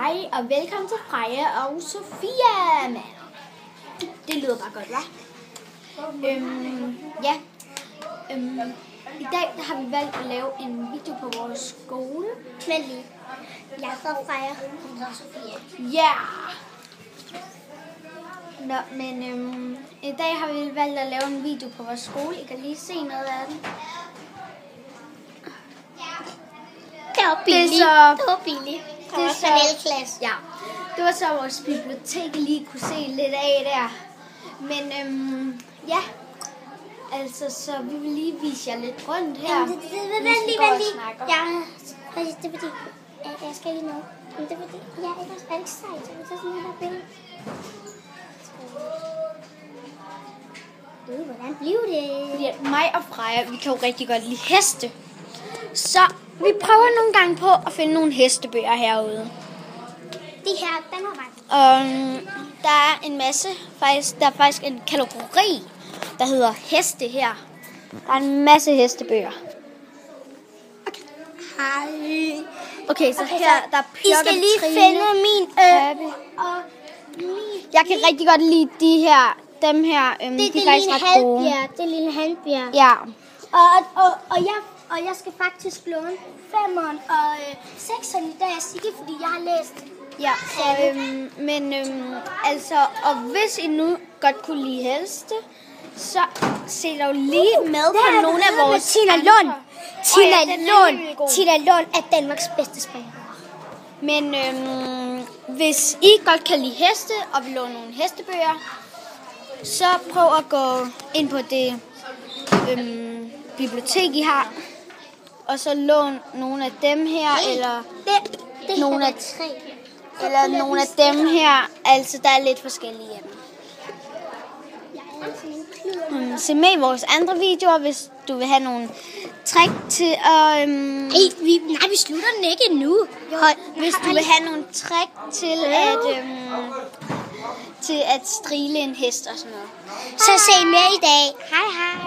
Hej og velkommen til Freja og Sofia. Det lyder bare godt, hva'? I dag har vi valgt at lave en video på vores skole. Men lige. Jeg er Freja og Sofia. Ja! Nå, men i dag har vi valgt at lave en video på vores skole. I kan lige se noget af den. Det var billigt. Det var billigt. Det var så klasse. Ja, det var så vores bibliotek, I lige kunne se lidt af der. Men ja, altså så vi vil lige vise jer lidt rundt her. Vent lige. Ja, det er fordi, jeg skal lige noget. Men det er fordi, jeg er ikke sejt, så vi tager sådan her billede. Hvordan blev det? Fordi at mig og Freja, vi kan jo rigtig godt lide heste. Så vi prøver nogle gange på at finde nogle hestebøger herude. Det her, den har ret. Og der er en masse, der er faktisk en kategori, der hedder heste her. Der er en masse hestebøger. Hej. Okay, så her der er I skal lige finde min og min. Jeg kan rigtig godt lide de her, dem her. De er faktisk ret gode. Det er lille handbjerg. Ja. Og jeg skal faktisk låne 5'eren og 6'eren i dag, Sigge, fordi jeg har læst. Ja, men altså, og hvis I nu godt kunne lide heste, så se dog lige med på nogle af vores Tina Lund. Tina Lund er Danmarks bedste springer. Men hvis I godt kan lide heste og vil låne nogle hestebøger, så prøv at gå ind på det bibliotek, I har, og så lån nogle af dem her, eller nogle af nogle af dem her. Altså, der er lidt forskellige af dem. Se med i vores andre videoer, hvis du vil have nogle trick til at... Nej, vi slutter den ikke endnu. Hvis du vil have nogle trick til at strile en hest og sådan noget. Så se med i dag. Hej hej.